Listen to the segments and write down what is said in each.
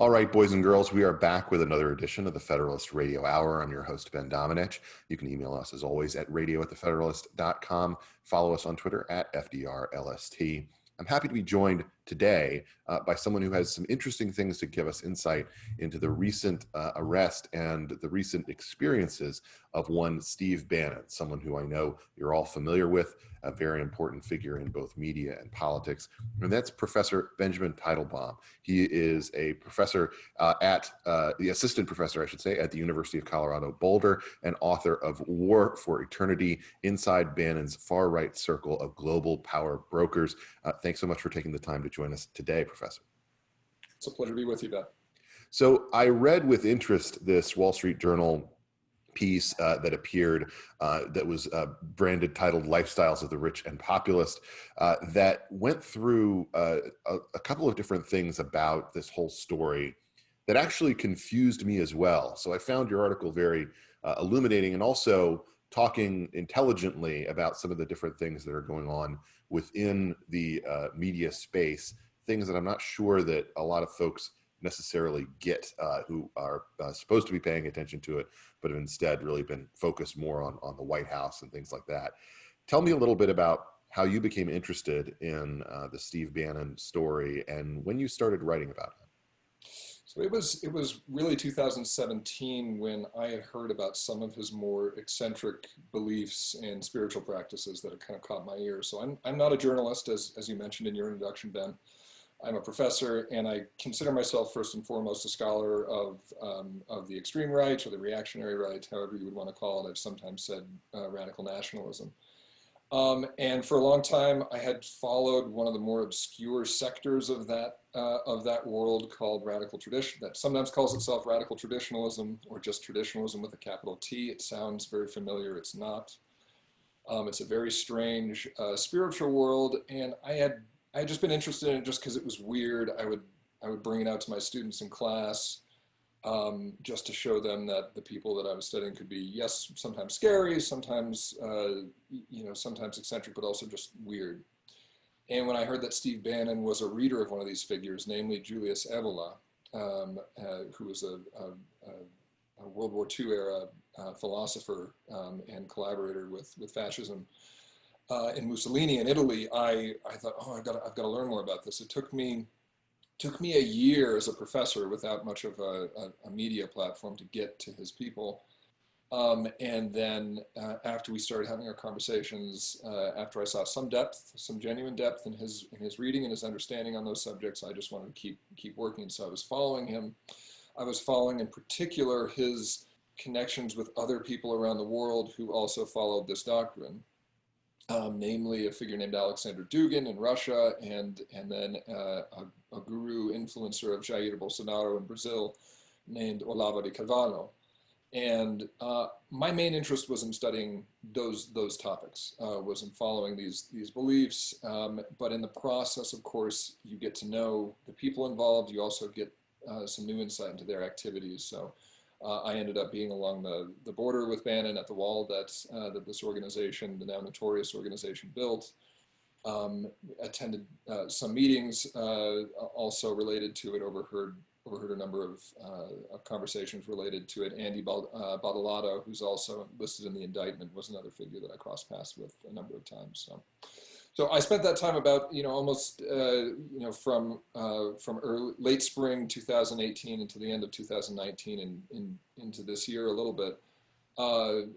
All right, boys and girls, we are back with another edition of the Federalist Radio Hour. I'm your host, Ben Domenech. You can email us, as always, at radio@thefederalist.com. Follow us on Twitter at FDRLST. I'm happy to be joined today by someone who has some interesting things to give us insight into the recent arrest and the recent experiences of one Steve Bannon, someone who I know you're all familiar with, a very important figure in both media and politics. And that's Professor Benjamin Teitelbaum. He is a professor the assistant professor, I should say, at the University of Colorado Boulder, and author of War for Eternity, Inside Bannon's Far-Right Circle of Global Power Brokers. Thanks so much for taking the time to join us today, Professor. It's a pleasure to be with you, Ben. So I read with interest this Wall Street Journal piece that appeared that was titled Lifestyles of the Rich and Populist, that went through a couple of different things about this whole story that actually confused me as well. So I found your article very illuminating, and also talking intelligently about some of the different things that are going on within the media space, things that I'm not sure that a lot of folks necessarily get who are supposed to be paying attention to it, but have instead really been focused more on the White House and things like that. Tell me a little bit about how you became interested in the Steve Bannon story and when you started writing about it. So it was really 2017 when I had heard about some of his more eccentric beliefs and spiritual practices that had kind of caught my ear. So I'm not a journalist, as you mentioned in your introduction, Ben. I'm a professor, and I consider myself first and foremost a scholar of the extreme right, or the reactionary right, however you would want to call it. I've sometimes said radical nationalism. And for a long time, I had followed one of the more obscure sectors of that world called radical tradition, that sometimes calls itself radical traditionalism, or just traditionalism with a capital T. It sounds very familiar. It's not. It's a very strange spiritual world, and I had just been interested in it just because it was weird. I would bring it out to my students in class, just to show them that the people that I was studying could be, yes, sometimes scary, sometimes sometimes eccentric, but also just weird. And when I heard that Steve Bannon was a reader of one of these figures, namely Julius Evola, who was a World War II era philosopher and collaborator with fascism, in Mussolini in Italy, I thought, oh, I've got to learn more about this. It took me a year as a professor without much of a media platform to get to his people. And then after we started having our conversations, after I saw some genuine depth in his reading and his understanding on those subjects, I just wanted to keep working. So I was following him. I was following in particular his connections with other people around the world who also followed this doctrine. Namely a figure named Alexander Dugin in Russia, and then a guru influencer of Jair Bolsonaro in Brazil named Olavo de Carvalho. And my main interest was in studying those topics, was in following these beliefs. But in the process, of course, you get to know the people involved. You also get some new insight into their activities. So I ended up being along the border with Bannon at the wall that this organization, the now notorious organization, built. Attended some meetings also related to it, overheard a number of conversations related to it. Andy Badolato, who's also listed in the indictment, was another figure that I crossed paths with a number of times. So I spent that time about, almost, from late spring 2018 into the end of 2019 and into this year a little bit,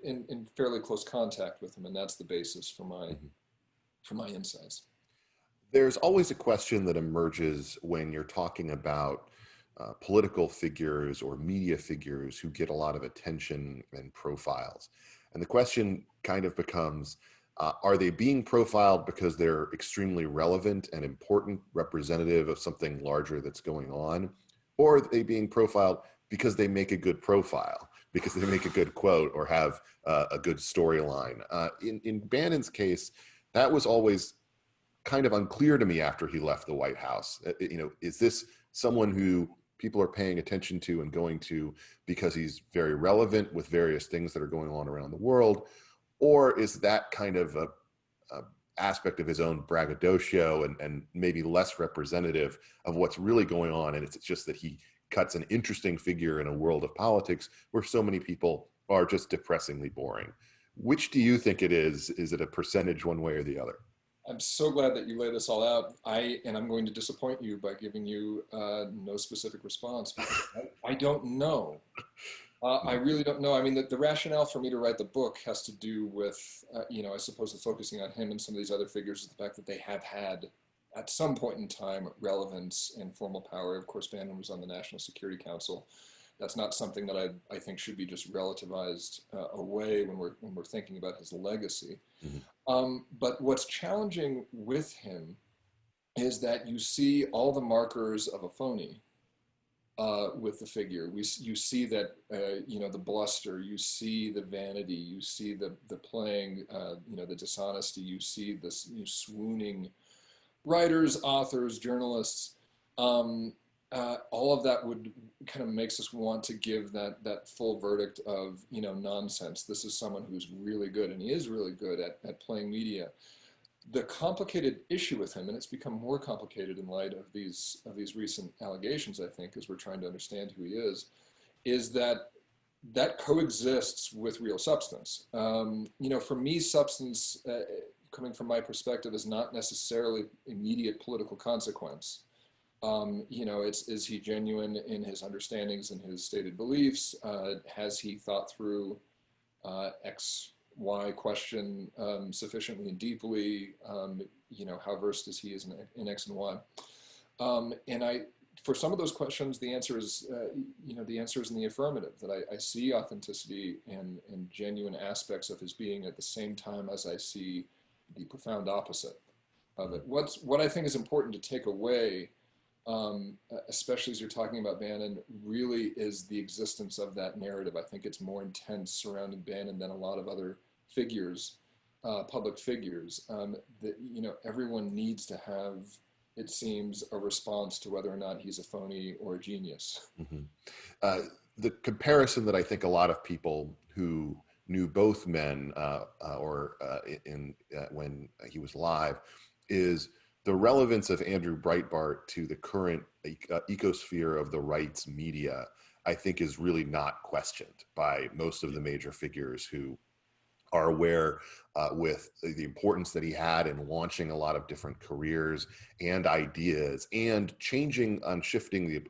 in fairly close contact with him, and that's the basis for my insights. There's always a question that emerges when you're talking about political figures or media figures who get a lot of attention and profiles. And the question kind of becomes, are they being profiled because they're extremely relevant and important, representative of something larger that's going on? Or are they being profiled because they make a good profile, because they make a good quote or have a good storyline? In Bannon's case, that was always kind of unclear to me after he left the White House. Is this someone who people are paying attention to and going to because he's very relevant with various things that are going on around the world? Or is that kind of a aspect of his own braggadocio and maybe less representative of what's really going on, and it's just that he cuts an interesting figure in a world of politics where so many people are just depressingly boring. Which do you think it is? Is it a percentage one way or the other? I'm so glad that you lay this all out. I'm going to disappoint you by giving you no specific response because I don't know. I really don't know. I mean, the rationale for me to write the book has to do with, I suppose the focusing on him and some of these other figures is the fact that they have had, at some point in time, relevance and formal power. Of course, Bannon was on the National Security Council. That's not something that I think should be just relativized away when we're thinking about his legacy. Mm-hmm. But what's challenging with him is that you see all the markers of a phony with the figure. You see that the bluster, you see the vanity, you see the playing, the dishonesty, you see this swooning writers, authors, journalists. All of that would kind of makes us want to give that full verdict of nonsense. This is someone who's really good, and he is really good at playing media. The complicated issue with him, and it's become more complicated in light of these recent allegations, I think, as we're trying to understand who he is that coexists with real substance. For me, substance, coming from my perspective, is not necessarily immediate political consequence. Is he genuine in his understandings and his stated beliefs? Has he thought through X, Y question sufficiently and deeply? How versed is he in X and Y? For some of those questions, the answer is, the answer is in the affirmative. That I see authenticity and genuine aspects of his being at the same time as I see the profound opposite of it. What I think is important to take away, especially as you're talking about Bannon, really is the existence of that narrative. I think it's more intense surrounding Bannon than a lot of other figures, public figures. Everyone needs to have, it seems, a response to whether or not he's a phony or a genius. Mm-hmm. The comparison that I think a lot of people who knew both men when he was alive is the relevance of Andrew Breitbart to the current ecosphere of the right's media, I think, is really not questioned by most of the major figures who are aware with the importance that he had in launching a lot of different careers and ideas and shifting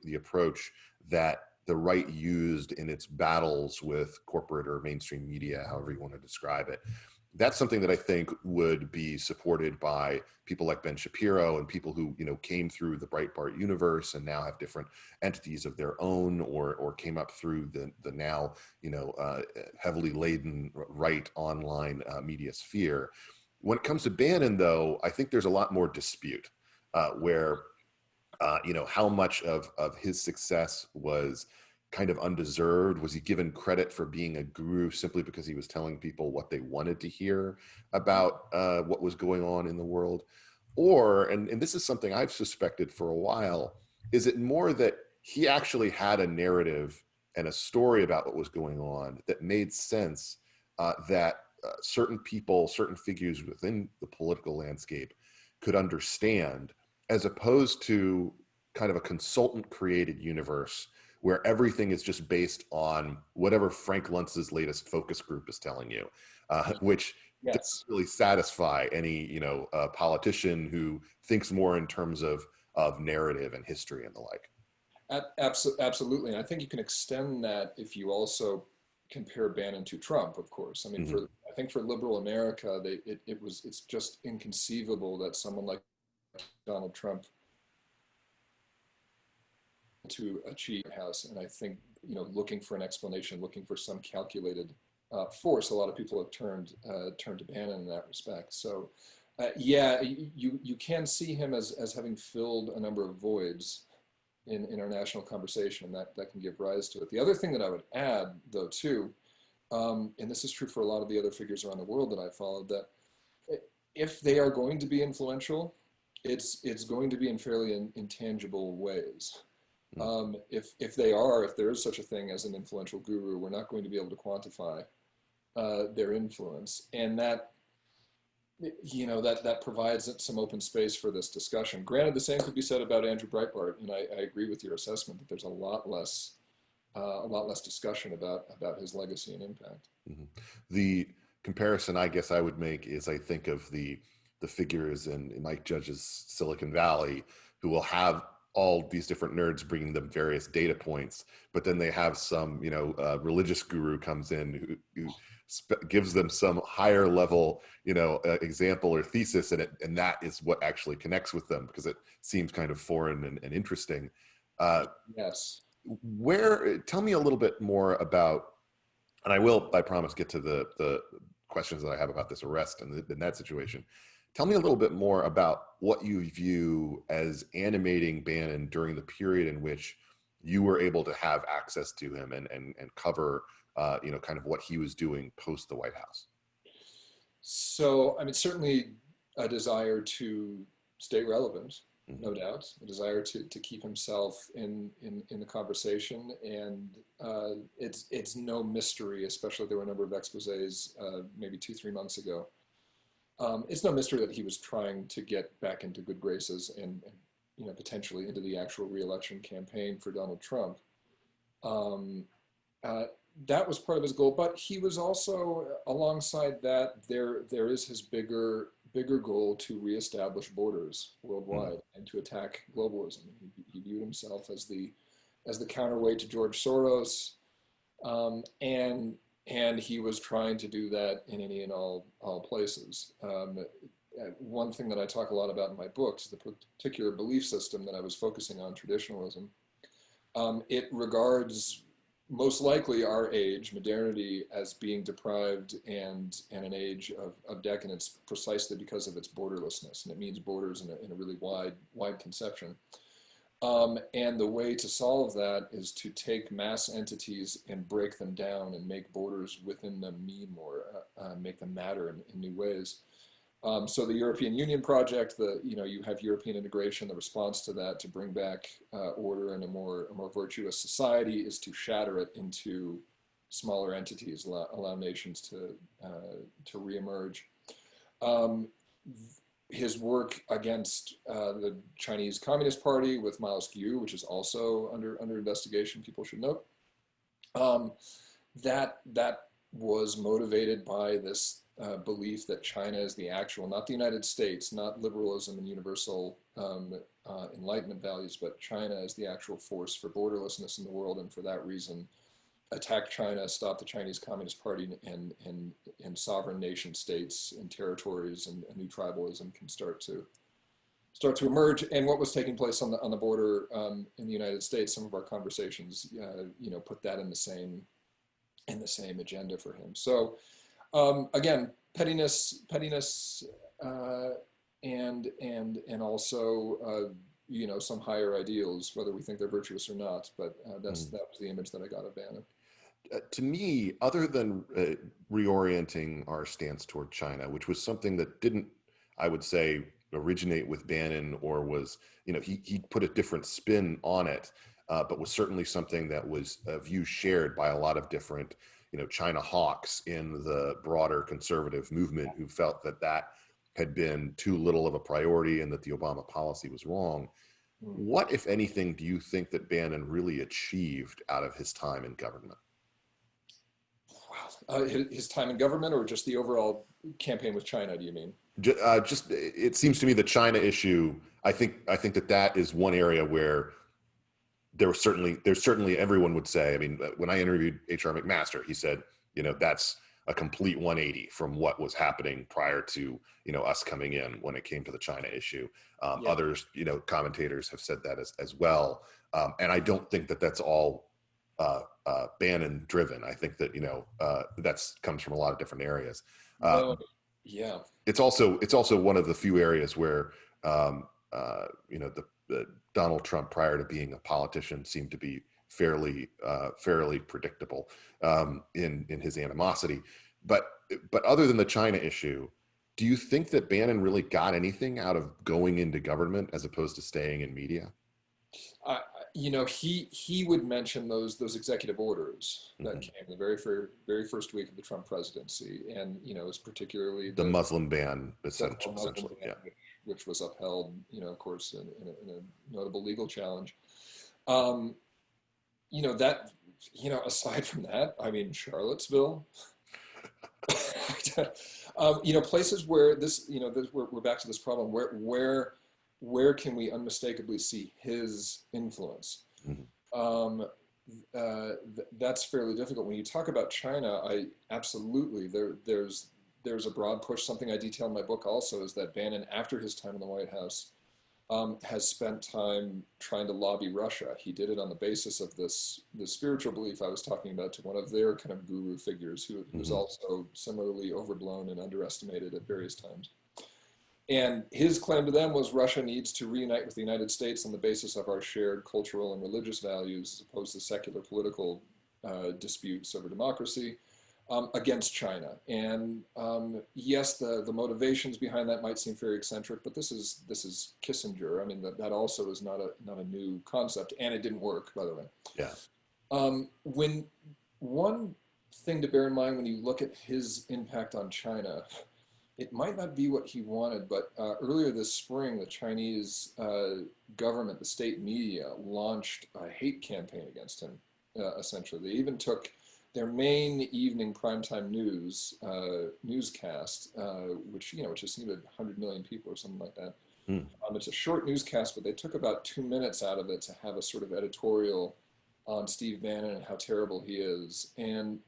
the approach that the right used in its battles with corporate or mainstream media, however you want to describe it. That's something that I think would be supported by people like Ben Shapiro and people who, came through the Breitbart universe and now have different entities of their own or came up through the now, heavily laden right online media sphere. When it comes to Bannon, though, I think there's a lot more dispute where, how much of his success was kind of undeserved. Was he given credit for being a guru simply because he was telling people what they wanted to hear about what was going on in the world? Or, and this is something I've suspected for a while, is it more that he actually had a narrative and a story about what was going on that made sense, that certain people, certain figures within the political landscape could understand, as opposed to kind of a consultant created universe where everything is just based on whatever Frank Luntz's latest focus group is telling you, which doesn't really satisfy any, politician who thinks more in terms of narrative and history and the like. Absolutely. And I think you can extend that if you also compare Bannon to Trump, of course. I mean, I think for liberal America, it's just inconceivable that someone like Donald Trump to achieve House. And I think, looking for an explanation, looking for some calculated force, a lot of people have turned to Bannon in that respect. So you can see him as having filled a number of voids in our national conversation, and that can give rise to it. The other thing that I would add, though, too, and this is true for a lot of the other figures around the world that I followed, that if they are going to be influential, it's going to be in fairly intangible ways. If there is such a thing as an influential guru, we're not going to be able to quantify their influence, and that that provides some open space for this discussion. Granted, the same could be said about Andrew Breitbart, and I agree with your assessment that there's a lot less discussion about his legacy and impact. Mm-hmm. The comparison I guess I would make is I think of the figures in Mike Judge's Silicon Valley who will have all these different nerds bringing them various data points, but then they have some, religious guru comes in who gives them some higher level, example or thesis, and that is what actually connects with them because it seems kind of foreign and interesting. Yes. Tell me a little bit more about, and I promise, get to the questions that I have about this arrest and in that situation. Tell me a little bit more about what you view as animating Bannon during the period in which you were able to have access to him and cover, kind of what he was doing post the White House. So, I mean, certainly a desire to stay relevant, mm-hmm. no doubt, a desire to keep himself in the conversation. And it's no mystery, especially there were a number of exposés maybe 2-3 months ago. It's no mystery that he was trying to get back into good graces and potentially into the actual re-election campaign for Donald Trump. That was part of his goal, but he was also, alongside that, there is his bigger goal to reestablish borders worldwide, mm-hmm. and to attack globalism. He viewed himself as the counterweight to George Soros, and he was trying to do that in any and all places. One thing that I talk a lot about in my books is the particular belief system that I was focusing on, traditionalism. It regards most likely our age, modernity, as being deprived and an age of decadence precisely because of its borderlessness. And it means borders in a really wide conception. And the way to solve that is to take mass entities and break them down and make borders within them mean more, make them matter in new ways. So the European Union project, you have European integration. The response to that, to bring back order and a more virtuous society, is to shatter it into smaller entities, allow nations to reemerge. His work against the Chinese Communist Party with Mao's Gu, which is also under investigation, people should note, that was motivated by this belief that China is the actual, not the United States, not liberalism and universal enlightenment values, but China is the actual force for borderlessness in the world, and for that reason, attack China, stop the Chinese Communist Party, and sovereign nation states and territories, and a new tribalism can start to emerge. And what was taking place on the border in the United States, some of our conversations, put that in the same agenda for him. So. Again, pettiness, and also some higher ideals, whether we think they're virtuous or not. But that was the image that I got of Bannon. To me, other than reorienting our stance toward China, which was something that didn't, I would say, originate with Bannon, or was, he put a different spin on it, but was certainly something that was a view shared by a lot of different China hawks in the broader conservative movement, who felt that had been too little of a priority and that the Obama policy was wrong. What, if anything, do you think that Bannon really achieved out of his time in government? Wow. His time in government, or just the overall campaign with China, do you mean? Just it seems to me the China issue, I think that is one area where there's certainly everyone would say, I mean, when I interviewed H.R. McMaster, he said, that's a complete 180 from what was happening prior to, us coming in when it came to the China issue. Others, commentators have said that as well. And I don't think that that's all Bannon driven. I think that, that's comes from a lot of different areas. Yeah. It's also one of the few areas where, the Donald Trump, prior to being a politician, seemed to be fairly predictable in his animosity. But other than the China issue, do you think that Bannon really got anything out of going into government as opposed to staying in media? he would mention those executive orders that came the very first week of the Trump presidency, and it was particularly The Muslim ban, so-called essentially. Muslim ban, which was upheld, of course, in a notable legal challenge. That, aside from that, I mean, Charlottesville, places where we're back to this problem where can we unmistakably see his influence? That's fairly difficult. When you talk about China, absolutely there's a broad push. Something I detail in my book also is that Bannon, after his time in the White House, has spent time trying to lobby Russia. He did it on the basis of the spiritual belief I was talking about to one of their kind of guru figures who was also similarly overblown and underestimated at various times. And his claim to them was Russia needs to reunite with the United States on the basis of our shared cultural and religious values, as opposed to secular political disputes over democracy, against China. And yes, the motivations behind that might seem very eccentric, but this is Kissinger. I mean, that also is not a new concept, and it didn't work, by the way. Yeah. When one thing to bear in mind when you look at his impact on China, it might not be what he wanted, but earlier this spring, the Chinese government, the state media, launched a hate campaign against him, essentially. They even took their main evening primetime newscast, which has seen 100 million people or something like that. It's a short newscast, but they took about 2 minutes out of it to have a sort of editorial on Steve Bannon and how terrible he is. And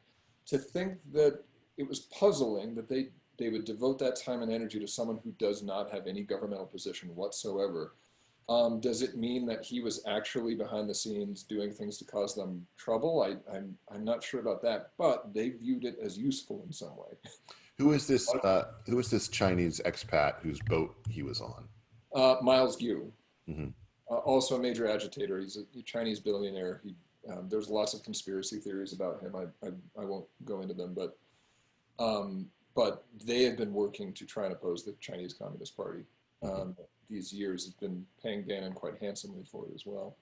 to think that it was puzzling that they would devote that time and energy to someone who does not have any governmental position whatsoever. Does it mean that he was actually behind the scenes doing things to cause them trouble? I'm not sure about that, but they viewed it as useful in some way. Who is this Chinese expat whose boat he was on? Miles Gu, also a major agitator. He's a Chinese billionaire. There's lots of conspiracy theories about him. I won't go into them, but they have been working to try and oppose the Chinese Communist Party. These years have been paying Bannon quite handsomely for it as well.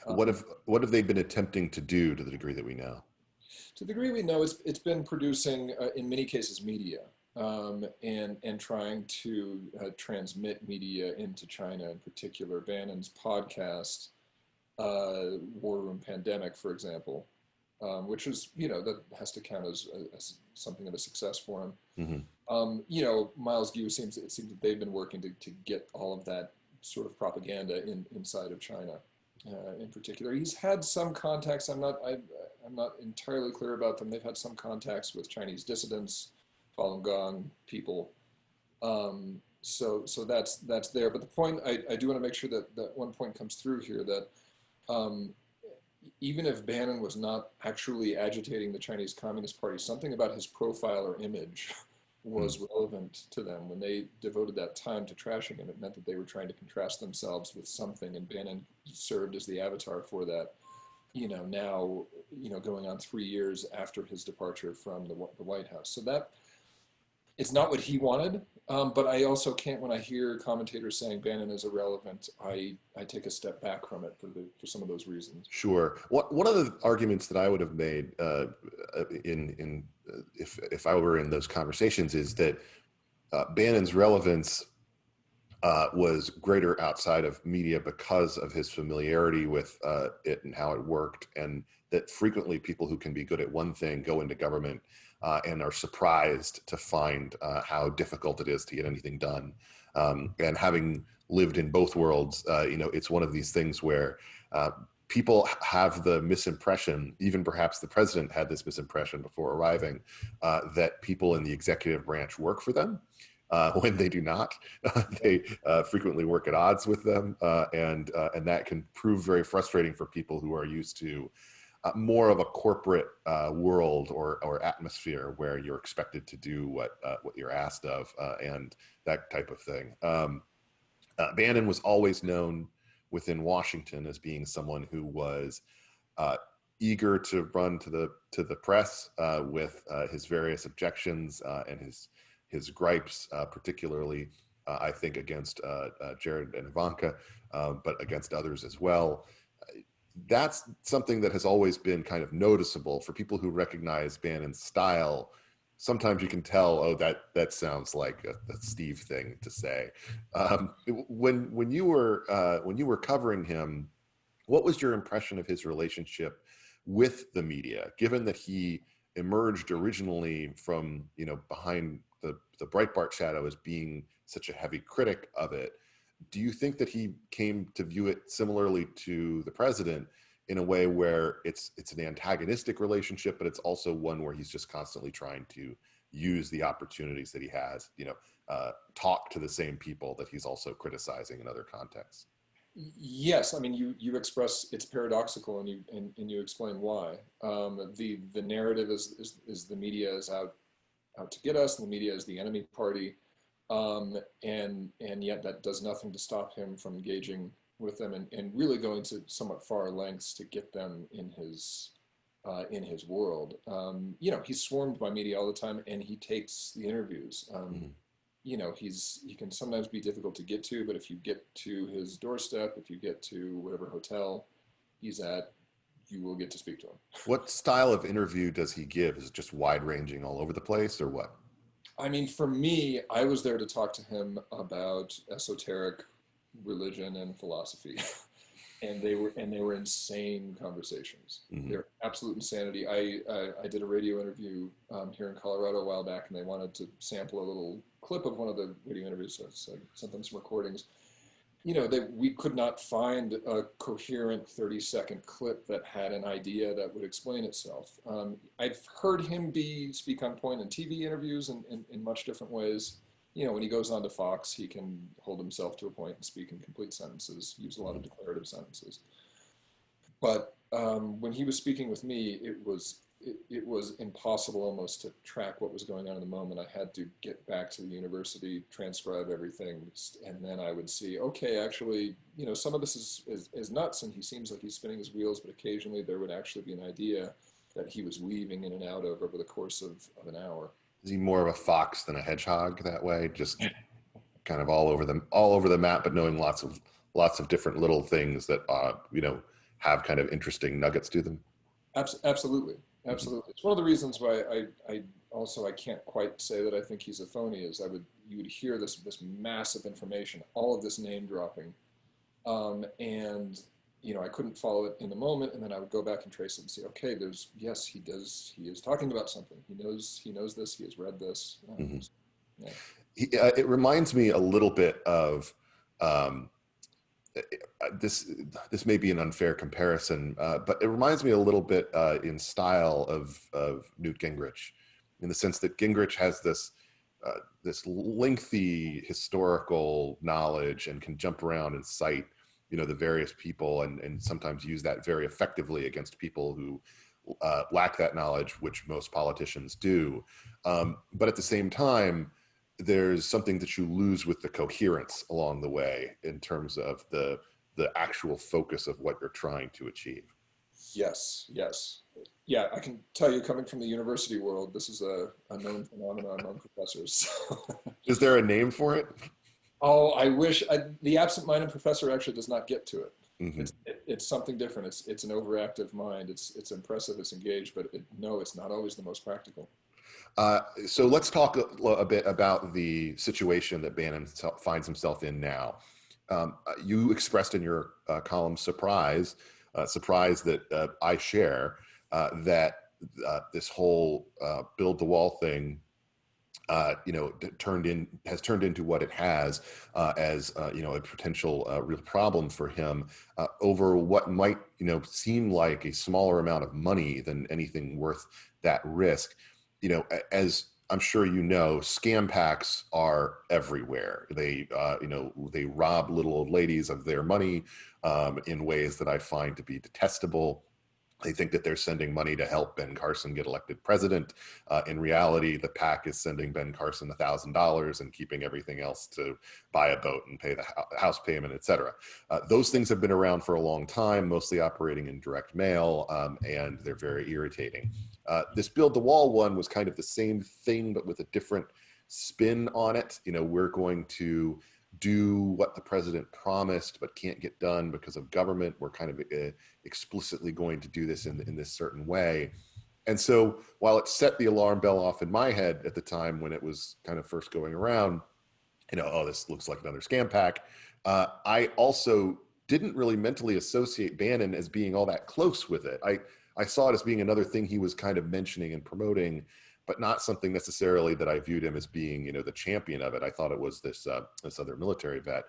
What have they been attempting to do, to the degree that we know? To the degree we know, it's been producing, in many cases, media, and trying to transmit media into China. In particular, Bannon's podcast, War Room Pandemic, for example, which is, that has to count as something of a success for him. Miles Gu it seems that they've been working to get all of that sort of propaganda inside of China, in particular. He's had some contacts. I'm not entirely clear about them. They've had some contacts with Chinese dissidents, Falun Gong people. So that's there. But the point, I do want to make sure that one point comes through here, that even if Bannon was not actually agitating the Chinese Communist Party, something about his profile or image was relevant to them. When they devoted that time to trashing him, it meant that they were trying to contrast themselves with something, and Bannon served as the avatar for that. Now, going on 3 years after his departure from the White House. So that, it's not what he wanted, but I also can't, when I hear commentators saying Bannon is irrelevant, I take a step back from it for some of those reasons. Sure. One of the arguments that I would have made if I were in those conversations is that Bannon's relevance was greater outside of media because of his familiarity with it and how it worked, and that frequently people who can be good at one thing go into government and are surprised to find how difficult it is to get anything done. And having lived in both worlds, it's one of these things where people have the misimpression, even perhaps the president had this misimpression before arriving, that people in the executive branch work for them. When they do not, they frequently work at odds with them, and that can prove very frustrating for people who are used to more of a corporate world or atmosphere where you're expected to do what you're asked of, and that type of thing. Bannon was always known within Washington as being someone who was eager to run to the press with his various objections and his gripes, particularly, I think, against Jared and Ivanka, but against others as well. that's something that has always been kind of noticeable for people who recognize Bannon's style. Sometimes you can tell, oh, that sounds like a Steve thing to say. When you were covering him, what was your impression of his relationship with the media, given that he emerged originally from, behind the Breitbart shadow as being such a heavy critic of it? Do you think that he came to view it similarly to the president, in a way where it's an antagonistic relationship, but it's also one where he's just constantly trying to use the opportunities that he has, talk to the same people that he's also criticizing in other contexts? Yes, I mean, you express it's paradoxical, and you explain why. The narrative is the media is out to get us, and the media is the enemy party, and yet that does nothing to stop him from engaging with them and really going to somewhat far lengths to get them in his world. He's swarmed by media all the time, and he takes the interviews. He can sometimes be difficult to get to, but if you get to his doorstep, if you get to whatever hotel he's at, you will get to speak to him. What style of interview does he give? Is it just wide ranging all over the place, or what? I mean, for me, I was there to talk to him about esoteric religion and philosophy. And they were insane conversations. Mm-hmm. They're absolute insanity. I did a radio interview here in Colorado a while back, and they wanted to sample a little clip of one of the radio interviews, so I sent them some recordings. We could not find a coherent 30-second clip that had an idea that would explain itself. I've heard him speak on point in TV interviews in much different ways. When he goes on to Fox, he can hold himself to a point and speak in complete sentences, use a lot of declarative sentences. But when he was speaking with me, it was impossible almost to track what was going on in the moment. I had to get back to the university, transcribe everything, and then I would see, okay, actually, some of this is nuts, and he seems like he's spinning his wheels, but occasionally there would actually be an idea that he was weaving in and out of over the course of an hour. Is he more of a fox than a hedgehog that way? Just kind of all over the map, but knowing lots of different little things that have kind of interesting nuggets to them. Absolutely. It's one of the reasons why I can't quite say that I think he's a phony. Is you would hear this massive information, all of this name dropping, and I couldn't follow it in the moment, and then I would go back and trace it and say, okay, he is talking about something. He knows this. He has read this. Mm-hmm. Yeah. It reminds me a little bit of this may be an unfair comparison, but it reminds me a little bit in style of Newt Gingrich, in the sense that Gingrich has this lengthy historical knowledge and can jump around and cite the various people and sometimes use that very effectively against people who lack that knowledge, which most politicians do. But at the same time, there's something that you lose with the coherence along the way in terms of the actual focus of what you're trying to achieve. Yes. Yeah, I can tell you, coming from the university world, this is a known phenomenon among professors. Is there a name for it? Oh, I wish. The absent-minded professor actually does not get to it. Mm-hmm. It's something different. It's an overactive mind. It's impressive. It's engaged, but it's not always the most practical. So let's talk a bit about the situation that Bannon finds himself in now. You expressed in your column surprise that I share, that this whole build the wall thing has turned into what it has as a potential real problem for him over what might seem like a smaller amount of money than anything worth that risk. As I'm sure scam packs are everywhere. They rob little old ladies of their money in ways that I find to be detestable. They think that they're sending money to help Ben Carson get elected president. In reality, the PAC is sending Ben Carson $1,000 and keeping everything else to buy a boat and pay the house payment, et cetera. Those things have been around for a long time, mostly operating in direct mail, and they're very irritating. This Build the Wall one was kind of the same thing, but with a different spin on it. We're going to do what the president promised but can't get done because of government. We're kind of explicitly going to do this in this certain way. And so while it set the alarm bell off in my head at the time when it was kind of first going around, oh, this looks like another scam pack, I also didn't really mentally associate Bannon as being all that close with it. I saw it as being another thing he was kind of mentioning and promoting, but not something necessarily that I viewed him as being, the champion of it. I thought it was this other military vet.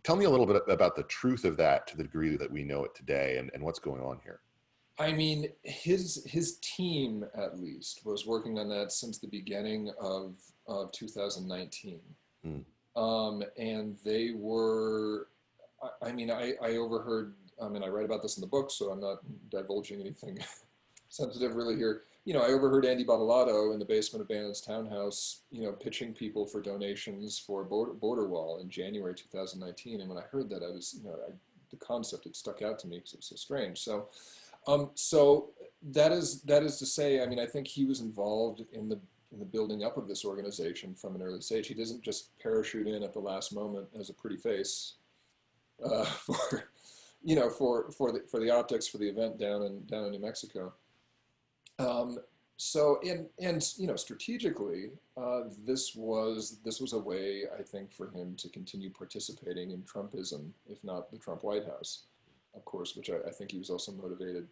Tell me a little bit about the truth of that to the degree that we know it today, and what's going on here. I mean, his team, at least, was working on that since the beginning of 2019. And they were, I overheard, I write about this in the book, so I'm not divulging anything sensitive really here. I overheard Andy Bottolato in the basement of Bannon's townhouse, pitching people for donations for a border wall in January 2019. And when I heard that, I was, the concept, it stuck out to me because it was so strange. So that is to say, I think he was involved in the building up of this organization from an early stage. He doesn't just parachute in at the last moment as a pretty face for the optics for the event down in New Mexico. Strategically, this was a way, I think, for him to continue participating in Trumpism, if not the Trump White House, of course, which I think he was also motivated,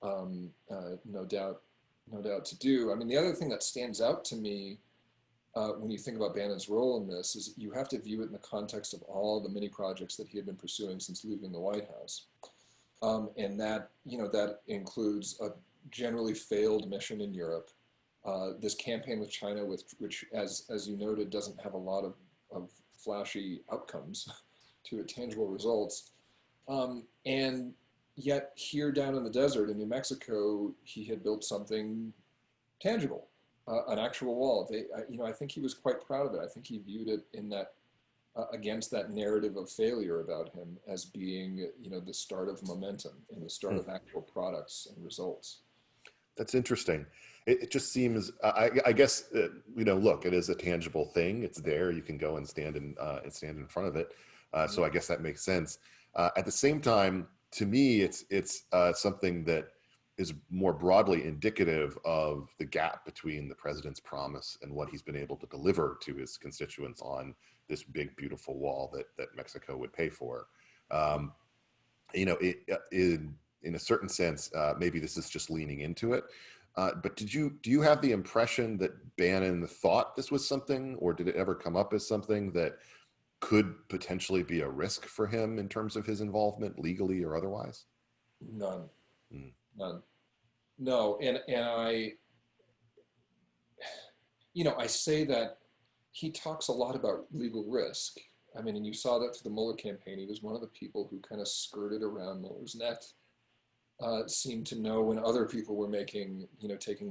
no doubt to do. The other thing that stands out to me when you think about Bannon's role in this is you have to view it in the context of all the many projects that he had been pursuing since leaving the White House. And that includes a generally failed mission in Europe, this campaign with China, which as you noted, doesn't have a lot of flashy outcomes to it, tangible results. And yet here down in the desert in New Mexico, he had built something tangible, an actual wall. I think he was quite proud of it. I think he viewed it in that, against that narrative of failure about him as being, the start of momentum and the start of actual products and results. That's interesting. It just seems, I guess, look, it is a tangible thing. It's there. You can go and stand in front of it. So I guess that makes sense. At the same time, to me, it's something that is more broadly indicative of the gap between the president's promise and what he's been able to deliver to his constituents on this big, beautiful wall that Mexico would pay for. In a certain sense, maybe this is just leaning into it. But do you have the impression that Bannon thought this was something, or did it ever come up as something that could potentially be a risk for him in terms of his involvement, legally or otherwise? None. None. No, and I say that he talks a lot about legal risk. And you saw that through the Mueller campaign. He was one of the people who kind of skirted around Mueller's net, seemed to know when other people were taking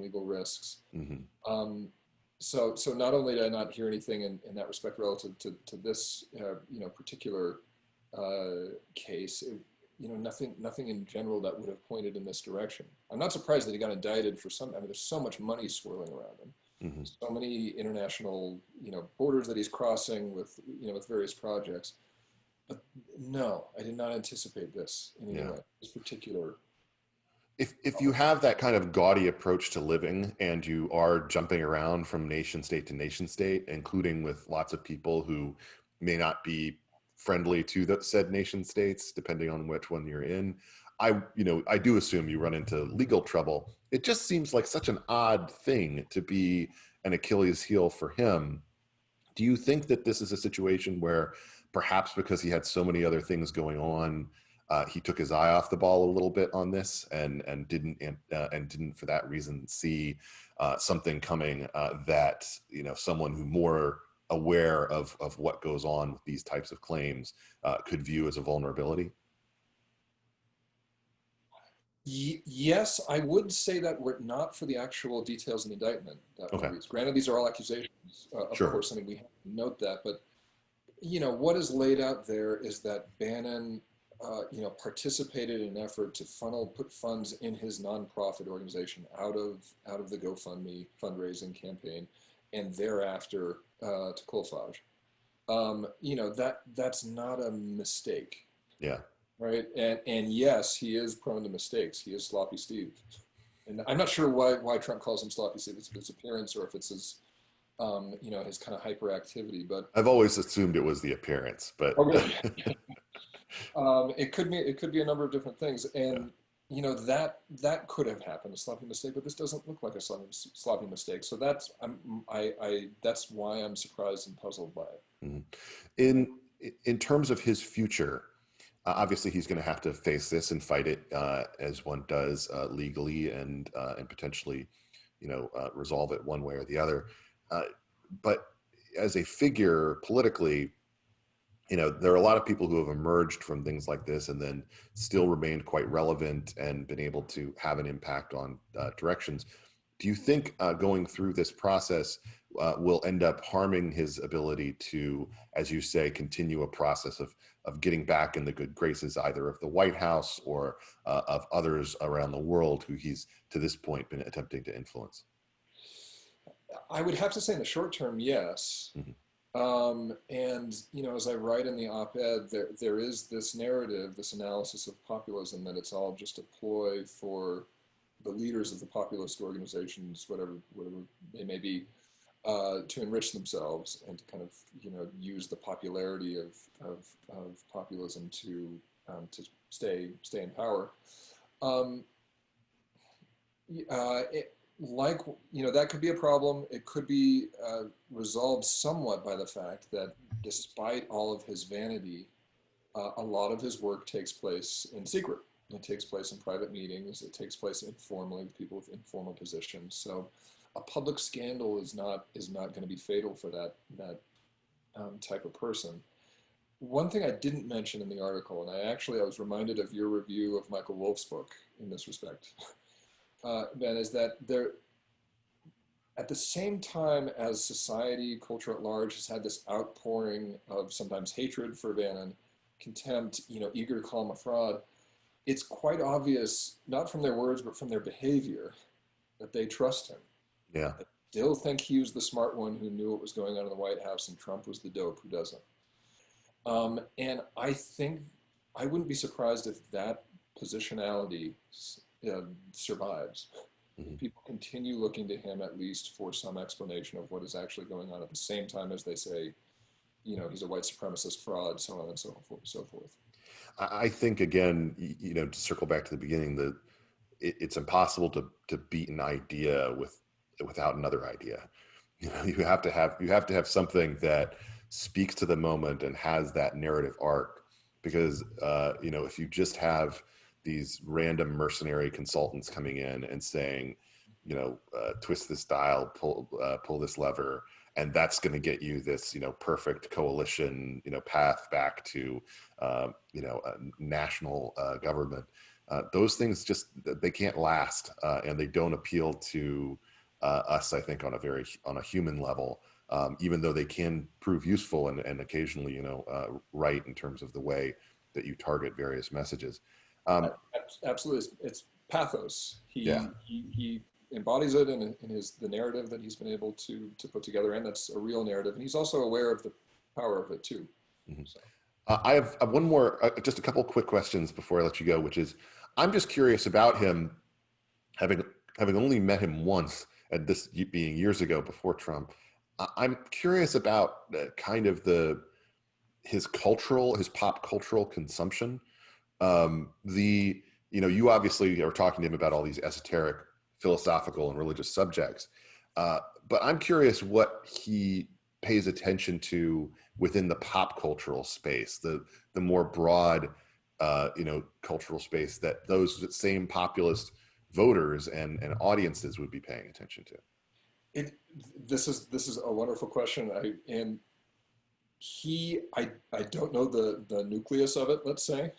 legal risks. Mm-hmm. So not only did I not hear anything in that respect relative to this, particular case, nothing in general that would have pointed in this direction. I'm not surprised that he got indicted for some. There's so much money swirling around him. Mm-hmm. So many international, borders that he's crossing with various projects. But no, I did not anticipate this in any way. This particular. If you have that kind of gaudy approach to living, and you are jumping around from nation state to nation state, including with lots of people who may not be friendly to the said nation states, depending on which one you're in, I do assume you run into legal trouble. It just seems like such an odd thing to be an Achilles heel for him. Do you think that this is a situation where perhaps because he had so many other things going on, he took his eye off the ball a little bit on this and didn't for that reason see something coming that someone who more aware of what goes on with these types of claims could view as a vulnerability? Yes, I would say that were it not for the actual details in the indictment. Granted, these are all accusations, of course. We have to note that, but what is laid out there is that Bannon, participated in an effort to put funds in his nonprofit organization out of the GoFundMe fundraising campaign, and thereafter to Colfage. that's not a mistake, Yeah. right? And yes, he is prone to mistakes. He is sloppy Steve, and I'm not sure why Trump calls him sloppy Steve. It's his appearance or if it's his his kind of hyperactivity. But I've always assumed it was the appearance, but oh, really? It could be a number of different things, yeah. and that could have happened, a sloppy mistake, but this doesn't look like a sloppy mistake. So that's why I'm surprised and puzzled by it. Mhm. In in terms of his future, obviously he's going to have to face this and fight it as one does legally and potentially, resolve it one way or the other. Uh, but as a figure politically, there are a lot of people who have emerged from things like this and then still remained quite relevant and been able to have an impact on directions. Do you think going through this process will end up harming his ability to, as you say, continue a process of getting back in the good graces either of the White House or of others around the world who he's to this point been attempting to influence? I would have to say in the short term, yes. Hmm. And as I write in the op-ed, there is this narrative, this analysis of populism, that it's all just a ploy for the leaders of the populist organizations, whatever they may be, to enrich themselves and to kind of use the popularity of populism to stay in power. Um, like that could be a problem. It could be resolved somewhat by the fact that despite all of his vanity, a lot of his work takes place in secret. It takes place in private meetings. It takes place informally with people with informal positions. So a public scandal is not going to be fatal for that type of person. One thing I didn't mention in the article, and I was reminded of your review of Michael Wolff's book in this respect, Ben, is that at the same time as society, culture at large, has had this outpouring of sometimes hatred for Bannon, contempt, eager to call him a fraud, it's quite obvious, not from their words, but from their behavior, that they trust him. Yeah. They still think he was the smart one who knew what was going on in the White House, and Trump was the dope who doesn't. And I think I wouldn't be surprised if that positionality survives. Hmm. People continue looking to him at least for some explanation of what is actually going on at the same time as they say, he's a white supremacist fraud, so on and so forth. I think again, to circle back to the beginning, that it's impossible to beat an idea without another idea. You have to have something that speaks to the moment and has that narrative arc. Because if you just have these random mercenary consultants coming in and saying, twist this dial, pull this lever, and that's going to get you this perfect coalition path back to a national government. Those things just they can't last, and they don't appeal to us, I think, on a human level, even though they can prove useful and occasionally right in terms of the way that you target various messages. Um, Absolutely, it's pathos. yeah. He embodies it in the narrative that he's been able to put together, and that's a real narrative. And he's also aware of the power of it too. Mhm. So. I have one more, just a couple quick questions before I let you go, which is, I'm just curious about him, having only met him once, and this being years ago before Trump. I'm curious about kind of his pop cultural consumption. You obviously are talking to him about all these esoteric, philosophical, and religious subjects, but I'm curious what he pays attention to within the pop cultural space, the more broad, cultural space that those same populist voters and audiences would be paying attention to. It this is a wonderful question. I don't know the nucleus of it, let's say,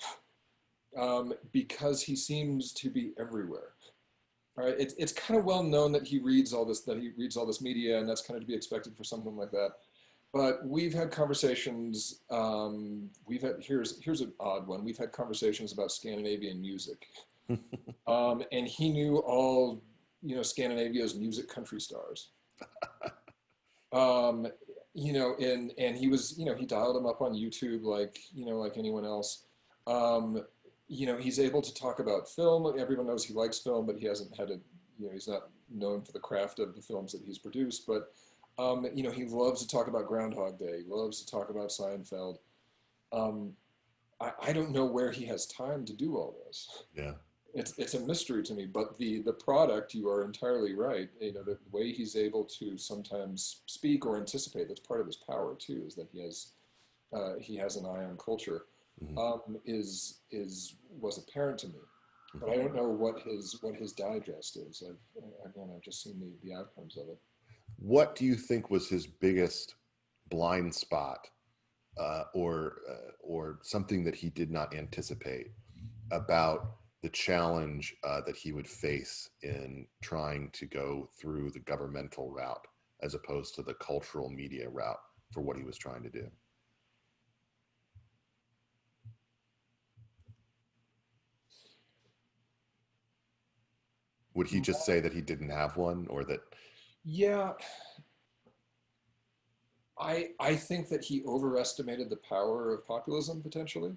because he seems to be everywhere. Right? It's kind of well known that he reads all this media, and that's kind of to be expected for something like that. But we've had conversations. Here's an odd one. We've had conversations about Scandinavian music, and he knew all Scandinavia's music country stars. Um, and he was, he dialed him up on YouTube like anyone else. He's able to talk about film. Everyone knows he likes film, but he hasn't had he's not known for the craft of the films that he's produced. But, he loves to talk about Groundhog Day. He loves to talk about Seinfeld. I don't know where he has time to do all this. Yeah. It's a mystery to me, but the product, you are entirely right. The way he's able to sometimes speak or anticipate, that's part of his power too, is that he has an eye on culture, was apparent to me. But I don't know what his digest is. I've just seen the outcomes of it. What do you think was his biggest blind spot, or something that he did not anticipate about the challenge that he would face in trying to go through the governmental route as opposed to the cultural media route for what he was trying to do? Would he just say that he didn't have one, or that? Yeah, I think that he overestimated the power of populism potentially.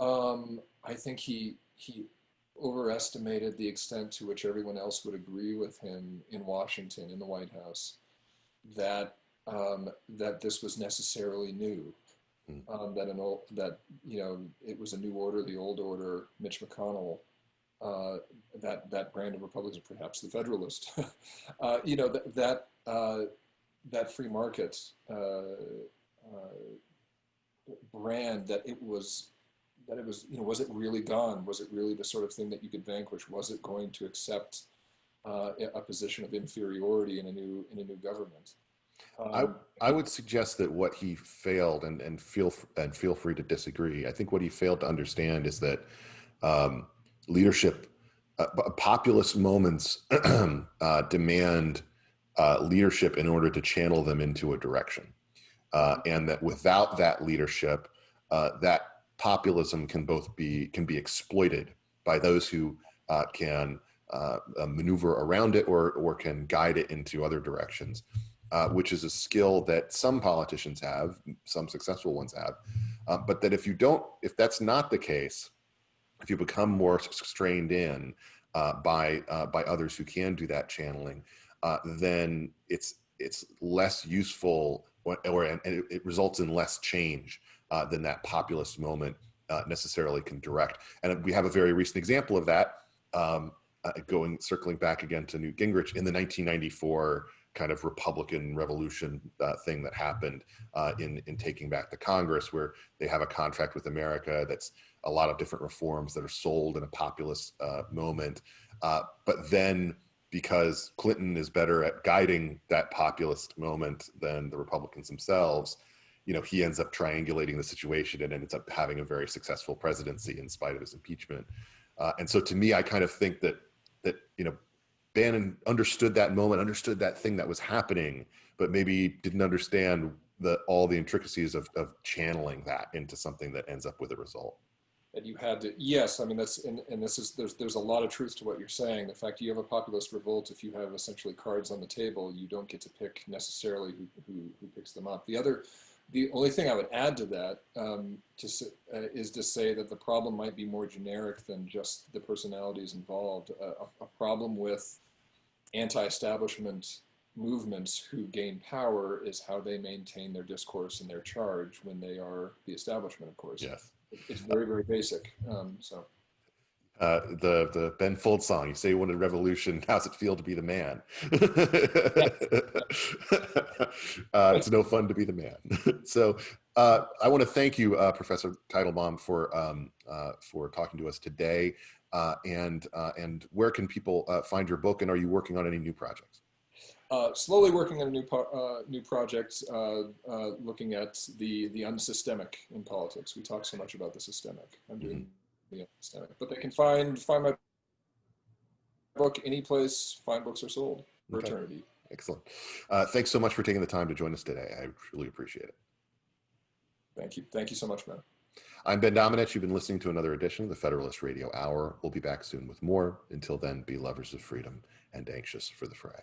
I think he overestimated the extent to which everyone else would agree with him in Washington, in the White House, that this was necessarily new, that it was a new order, the old order, Mitch McConnell, that brand of Republicans, perhaps the Federalist, that free market brand, that it was, was it really gone? Was it really the sort of thing that you could vanquish? Was it going to accept a position of inferiority in a new government? I would suggest that what he failed, and feel free to disagree, I think what he failed to understand is that leadership, populist moments demand leadership in order to channel them into a direction, and that without that leadership, that populism can be exploited by those who can maneuver around it or can guide it into other directions, which is a skill that some politicians have, some successful ones have, but that if that's not the case, if you become more strained in by others who can do that channeling, then it's less useful, and it results in less change than that populist moment necessarily can direct. And we have a very recent example of that, circling back again to Newt Gingrich in the 1994 kind of Republican revolution thing that happened in taking back the Congress, where they have a contract with America that's a lot of different reforms that are sold in a populist moment. But then, because Clinton is better at guiding that populist moment than the Republicans themselves, he ends up triangulating the situation and ends up having a very successful presidency in spite of his impeachment. And so to me, I kind of think that Bannon understood that moment, understood that thing that was happening, but maybe didn't understand all the intricacies of channeling that into something that ends up with a result. And you had to, yes, I mean, there's a lot of truth to what you're saying. The fact you have a populist revolt, if you have essentially cards on the table, you don't get to pick necessarily who picks them up. The only thing I would add to that is to say that the problem might be more generic than just the personalities involved. A problem with anti-establishment movements who gain power is how they maintain their discourse and their charge when they are the establishment, of course. Yes. It's very, very basic. The Ben Folds song, you say you wanted a revolution, how's it feel to be the man? It's no fun to be the man. So I want to thank you, Professor Teitelbaum, for talking to us today. And where can people find your book, and are you working on any new projects? Slowly working on a new project, looking at the unsystemic in politics. We talk so much about the systemic. I'm doing the unsystemic, but they can find my book any place fine books are sold for eternity. Excellent. Thanks so much for taking the time to join us today. I really appreciate it. Thank you. Thank you so much, man. I'm Ben Domenech. You've been listening to another edition of the Federalist Radio Hour. We'll be back soon with more. Until then, be lovers of freedom and anxious for the fray.